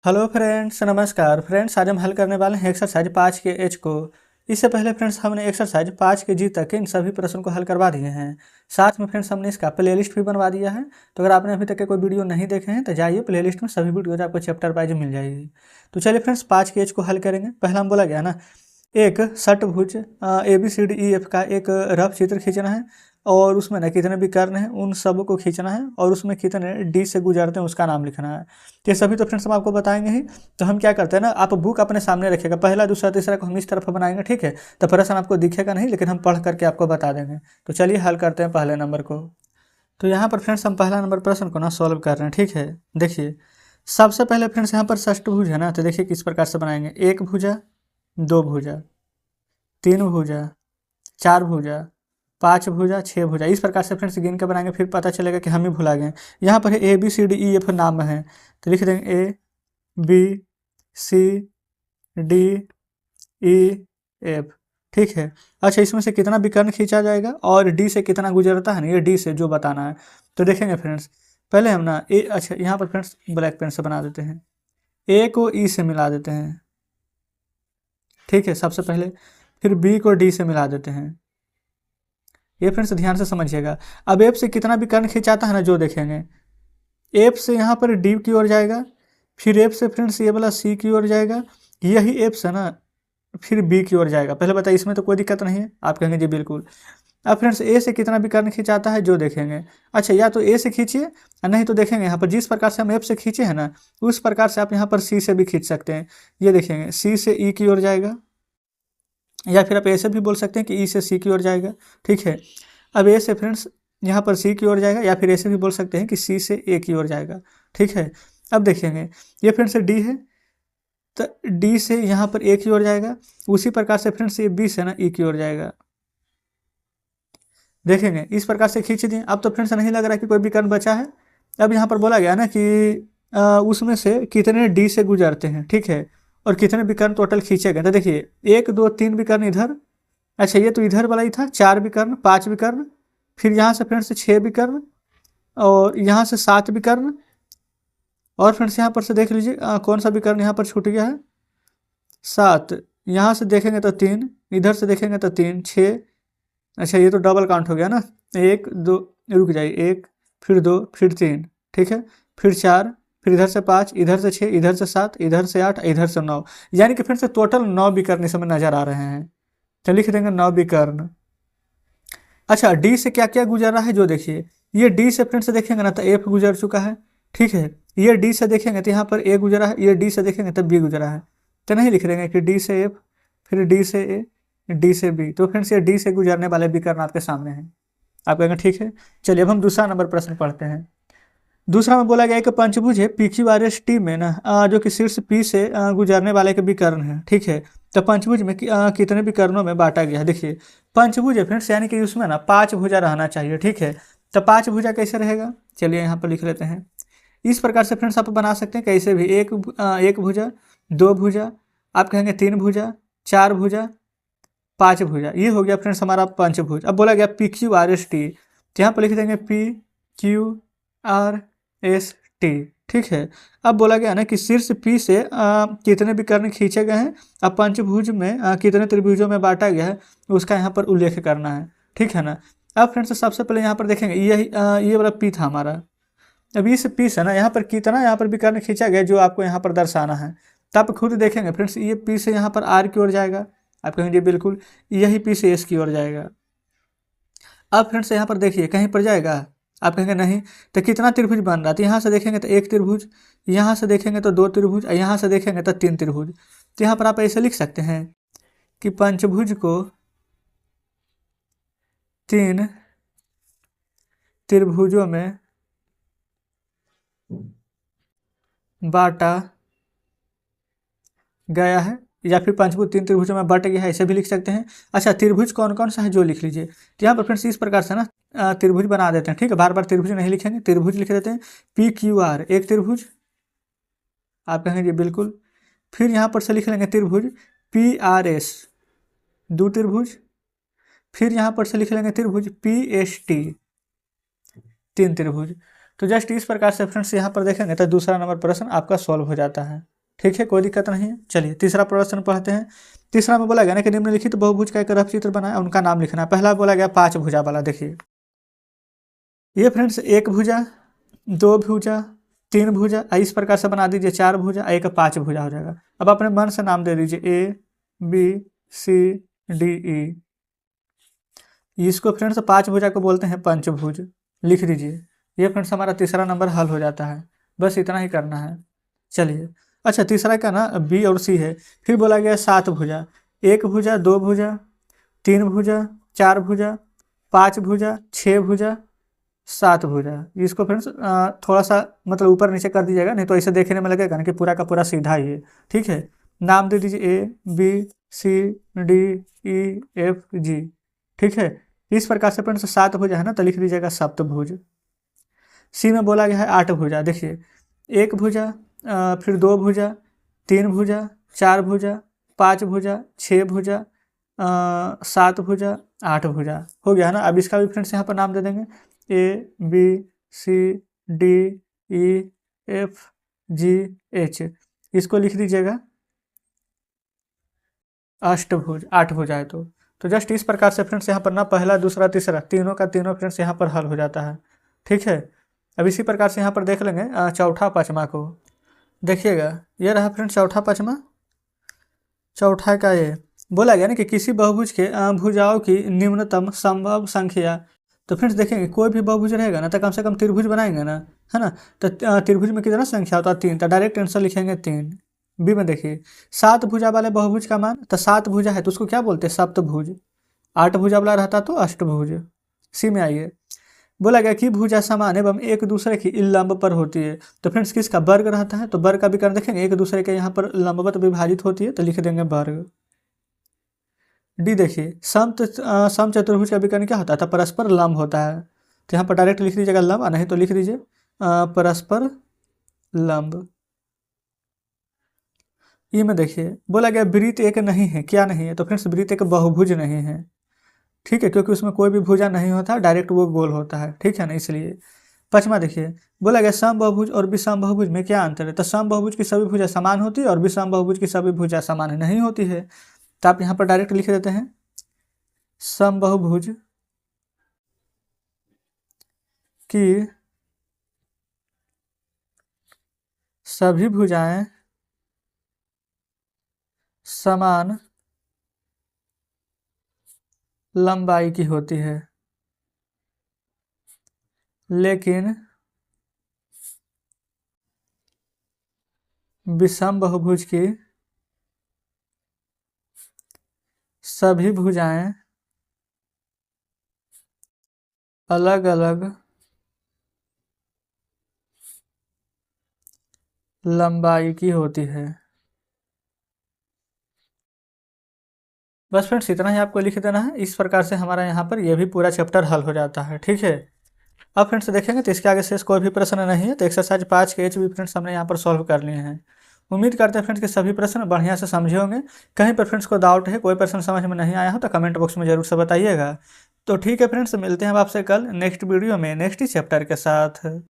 Hello friends, नमस्कार friends. आज हम हल करने वाले हैं एक्सरसाइज 5 के एच को। इससे पहले फ्रेंड्स हमने एक्सरसाइज 5 के जी तक के इन सभी प्रश्नों को हल करवा दिए हैं। साथ में फ्रेंड्स हमने इसका प्लेलिस्ट भी बनवा दिया है। तो अगर आपने अभी तक के कोई वीडियो नहीं देखे हैं तो जाइए, प्लेलिस्ट में सभी वीडियोज आपको चैप्टर वाइज मिल जाएगी। तो चलिए फ्रेंड्स 5 के एच को हल करेंगे। पहला हम बोला गया ना, एक षटभुज ABCDEF का एक रफ चित्र खींचना है और उसमें ना कितने भी कर्ण हैं उन सब को खींचना है और उसमें कितने डी से गुजरते हैं उसका नाम लिखना है। तो ये सभी तो फ्रेंड्स हम आपको बताएंगे ही। तो हम क्या करते हैं ना, आप बुक अपने सामने रखिएगा, पहला दूसरा तीसरा को हम इस तरफ बनाएंगे, ठीक है। तो प्रश्न आपको दिखेगा नहीं, लेकिन हम पढ़ करके आपको बता देंगे। तो चलिए हल करते हैं पहले नंबर को। तो यहाँ पर फ्रेंड्स हम पहला नंबर प्रश्न को ना सॉल्व कर रहे हैं, ठीक है। देखिए सबसे पहले फ्रेंड्स यहाँ पर षष्टभुज है ना, तो देखिए किस प्रकार से बनाएंगे। एक भुजा, दो भुजा, तीन भुजा, चार भुजा, पाँच भुजा, छः भुजा, इस प्रकार से फ्रेंड्स गिन के बनाएंगे। फिर पता चलेगा कि हम ही भुला गए। यहाँ पर ABCDEF नाम है, तो लिख देंगे ABCDEF, ठीक है। अच्छा, इसमें से कितना विकर्ण खींचा जाएगा और डी से कितना गुजरता है ना, ये डी से जो बताना है। तो देखेंगे फ्रेंड्स, पहले हम ना अच्छा यहाँ पर फ्रेंड्स ब्लैक पेन से बना देते हैं। ए को ई से मिला देते हैं, ठीक है, सबसे पहले। फिर बी को डी से मिला देते हैं। ये फ्रेंड्स ध्यान से समझिएगा। अब एफ से कितना भी कर्ण खिंचाता है ना, जो देखेंगे। एफ से यहाँ पर डी की ओर जाएगा, फिर एफ से फ्रेंड्स ये वाला सी की ओर जाएगा, यही एफ से ना फिर बी की ओर जाएगा। पहले बताइए, इसमें तो कोई दिक्कत नहीं है। आप कहेंगे जी बिल्कुल। अब फ्रेंड्स ए से कितना भी कर्ण खिंचाता है, जो देखेंगे। अच्छा, या तो ए से खींचिए, नहीं तो देखेंगे यहाँ पर जिस प्रकार से हम एफ से खींचे हैं ना, उस प्रकार से आप यहाँ पर सी से भी खींच सकते हैं। ये देखेंगे सी से ई की ओर जाएगा, या फिर आप ऐसे भी बोल सकते हैं कि ई से सी की ओर जाएगा, ठीक है। अब ए से फ्रेंड्स यहाँ पर सी की ओर जाएगा, या फिर ऐसे भी बोल सकते हैं कि सी से ए की ओर जाएगा, ठीक है। अब देखेंगे ये फ्रेंड्स डी है, तो डी से यहाँ पर ए की ओर जाएगा। उसी प्रकार से फ्रेंड्स ये बी से ना ई की ओर जाएगा। देखेंगे इस प्रकार से खींच दिए। अब तो फ्रेंड्स नहीं लग रहा कि कोई विकर्ण बचा है। अब यहाँ पर बोला गया ना कि उसमें से कितने डी से गुजरते हैं, ठीक है, और कितने विकर्ण टोटल खींचे गए। तो देखिए 1 2 3 विकर्ण इधर। अच्छा, ये तो इधर वाला ही था, 4 विकर्ण, 5 विकर्ण, फिर यहाँ से फ्रेंड्स 6 विकर्ण, और यहाँ से 7 विकर्ण, और फ्रेंड्स यहाँ पर से देख लीजिए कौन सा विकर्ण यहाँ पर छूट गया है, 7। यहाँ से देखेंगे तो 3, इधर से देखेंगे तो 3, 6। अच्छा, ये तो डबल काउंट हो गया ना, 1 2, रुक जाइए, 1 फिर 2 फिर 3, ठीक है, फिर 4, फिर इधर से 5, इधर से 6, इधर से 7, इधर से 8, इधर से 9, यानी कि फिर से टोटल 9 विकर्ण इसमें नजर आ रहे हैं। तो लिख देंगे 9 विकर्ण। अच्छा, डी से क्या क्या गुजर रहा है, जो देखिए। ये डी से फ्रेंड से देखेंगे ना तो एफ गुजर चुका है, ठीक है। ये डी से देखेंगे तो यहाँ पर ए गुजरा है, ये डी से देखेंगे तो बी गुजरा है। तो नहीं लिख देंगे कि डी से एफ, फिर डी से ए, डी से बी। तो फ्रेंड्स ये डी से गुजरने वाले विकर्ण आपके सामने हैं। आप कहेंगे ठीक है। चलिए अब हम दूसरा नंबर प्रश्न पढ़ते हैं। दूसरा में बोला गया कि पंचभुज है PQRST में ना जो कि शीर्ष P से गुजरने वाले के विकर्ण है, ठीक है। तो पंचभुज में कितने विकर्णों में बांटा गया है। देखिए पंचभुज है फ्रेंड्स, यानी कि उसमें ना 5 भुजा रहना चाहिए, ठीक है। तो 5 भुजा कैसे रहेगा, चलिए यहाँ पर लिख लेते हैं। इस प्रकार से फ्रेंड्स आप बना सकते हैं कैसे भी। एक भुजा, 2 भुजा, आप कहेंगे 3 भुजा, 4 भुजा, 5 भुजा। ये हो गया फ्रेंड्स हमारा पंचभुज। अब बोला गया PQRST, तो यहाँ पर लिख देंगे PQRST, ठीक है। अब बोला गया ना कि शीर्ष P से कितने विकर्ण खींचे गए हैं, अब पंचभुज में कितने त्रिभुजों में बांटा गया है उसका यहाँ पर उल्लेख करना है, ठीक है ना। अब फ्रेंड्स सबसे पहले यहाँ पर देखेंगे ये वाला P था हमारा। अब इस P से ना यहाँ पर कितना यहाँ पर विकर्ण खींचा गया जो आपको यहाँ पर दर्शाना है। तो आप खुद देखेंगे फ्रेंड्स, ये P से यहाँ पर R की ओर जाएगा, आप कहेंगे बिल्कुल। यही P से S की ओर जाएगा। अब फ्रेंड्स यहाँ पर देखिए कहीं पर जाएगा, आप कहेंगे नहीं। तो कितना त्रिभुज बन रहा है, तो यहाँ से देखेंगे तो 1 त्रिभुज, यहाँ से देखेंगे तो 2 त्रिभुज, और यहाँ से देखेंगे तो 3 त्रिभुज। तो यहाँ पर आप ऐसे लिख सकते हैं कि पंचभुज को 3 त्रिभुजों में बांटा गया है, या फिर पंचभुज 3 त्रिभुजों में बट गया है, ऐसे भी लिख सकते हैं। अच्छा, त्रिभुज कौन कौन सा है जो लिख लीजिए। तो यहाँ पर फ्रेंड्स इस प्रकार से ना त्रिभुज बना देते हैं, ठीक है। बार बार त्रिभुज नहीं लिखेंगे, त्रिभुज लिख देते हैं। PQR 1 त्रिभुज, आप कहेंगे जी बिल्कुल। फिर यहाँ पर से लिख लेंगे त्रिभुज PRS 2 त्रिभुज, फिर यहाँ पर से लिख लेंगे त्रिभुज PST 3 त्रिभुज। तो जस्ट इस प्रकार से फ्रेंड्स यहाँ पर देखेंगे तो दूसरा नंबर प्रश्न आपका सॉल्व हो जाता है। ठीक है, कोई दिक्कत नहीं है। चलिए तीसरा प्रश्न पढ़ते हैं। तीसरा में बोला गया ना कि निम्नलिखित बहुभुज का एक रफ चित्र बनाए, उनका नाम लिखना है। पहला बोला गया 5 भुजा वाला। देखिए ये फ्रेंड्स 1 भुजा, 2 भुजा, 3 भुजा, इस प्रकार से बना दीजिए 4 भुजा, एक 5 भुजा हो जाएगा। अब अपने मन से नाम दे दीजिए A B C D E। इसको फ्रेंड्स 5 भुजा को बोलते हैं पंचभुज, लिख दीजिए। ये फ्रेंड्स हमारा तीसरा नंबर हल हो जाता है। बस इतना ही करना है। चलिए अच्छा, तीसरा का ना B और C है। फिर बोला गया 7 भुजा, 1 भुजा, 2 भुजा, 3 भुजा, 4 भुजा, 5 भुजा, 6 भुजा, 7 भुजा। इसको फ्रेंड्स थोड़ा सा मतलब ऊपर नीचे कर दीजिएगा, नहीं तो ऐसे देखने में लगेगा ना कि पूरा का पूरा सीधा ही है। ठीक है, नाम दे दीजिए A B C D E F G। ठीक है, इस प्रकार से फ्रेंड्स 7 भुजा है ना, तो लिख दीजिएगा सप्तभुज। सी में बोला गया है 8 भुजा। देखिए 1 भुजा, फिर 2 भुजा, 3 भुजा, 4 भुजा, 5 भुजा, 6 भुजा, 7 भुजा, 8 भुजा हो गया है ना। अब इसका भी फ्रेंड्स यहाँ पर नाम दे देंगे A B C D E F G H। इसको लिख दीजिएगा अष्टभुज, 8 भुजा है तो जस्ट इस प्रकार से फ्रेंड्स यहाँ पर ना पहला दूसरा तीसरा तीनों का तीनों फ्रेंड्स यहाँ पर हल हो जाता है। ठीक है, अब इसी प्रकार से यहाँ पर देख लेंगे चौथा पाँचवा को। देखिएगा ये रहा फ्रेंड्स चौथा पाँचवा। चौथा का ये बोला गया ना कि किसी बहुभुज के भुजाओं की निम्नतम संभव संख्या। तो फ्रेंड्स देखेंगे कोई भी बहुभुज रहेगा ना तो कम से कम त्रिभुज बनाएंगे ना, है ना। तो त्रिभुज में कितना संख्या होता है 3, तो डायरेक्ट आंसर लिखेंगे 3। बी में देखिए 7 भुजा वाले बहुभुज का मान, तो 7 भुजा है तो उसको क्या बोलते हैं सप्तभुज। 8 भुजा वाला रहता तो अष्टभुज। सी में आइए, बोला गया कि भुजा समान एवं एक दूसरे की लंब पर होती है। तो फ्रेंड्स किसका वर्ग रहता है, तो वर्ग का विकर्ण देखेंगे एक दूसरे के यहाँ पर लंबवत विभाजित होती है, तो लिख देंगे वर्ग। डी देखिए सम चतुर्भुज का विकर्ण क्या होता है, तो परस्पर लंब होता है। तो यहाँ पर डायरेक्ट लिख दीजिएगा लंब, नहीं तो लिख दीजिए परस्पर लंब। ये में देखिए बोला गया वृत्त एक नहीं है, क्या नहीं है, तो फ्रेंड्स वृत्त एक बहुभुज नहीं है। ठीक है, क्योंकि उसमें कोई भी भुजा नहीं होता, डायरेक्ट वो गोल होता है। ठीक है ना, इसलिए। पाँचवा देखिए बोला गया सम बहुभुज और विषम बहुभुज में क्या अंतर है, तो सम बहुभुज की सभी भुजा समान होती है और विषम बहुभुज की सभी भुजा समान नहीं होती है। तो आप यहाँ पर डायरेक्ट लिख देते हैं सम बहुभुज की सभी भुजाएं समान लंबाई की होती है, लेकिन विषम बहुभुज की सभी भुजाएं अलग अलग लंबाई की होती है। बस फ्रेंड्स इतना ही आपको लिख देना है। इस प्रकार से हमारा यहाँ पर यह भी पूरा चैप्टर हल हो जाता है। ठीक है, अब फ्रेंड्स देखेंगे तो इसके आगे शेष कोई भी प्रश्न नहीं है। तो एक्सरसाइज 5 के एच भी फ्रेंड्स हमने यहाँ पर सॉल्व कर लिए हैं। उम्मीद करते हैं फ्रेंड्स कि सभी प्रश्न बढ़िया से समझे होंगे। कहीं पर फ्रेंड्स को डाउट है, कोई प्रश्न समझ में नहीं आया हो तो कमेंट बॉक्स में जरूर से बताइएगा। तो ठीक है फ्रेंड्स, मिलते हैं आपसे कल नेक्स्ट वीडियो में नेक्स्ट चैप्टर के साथ।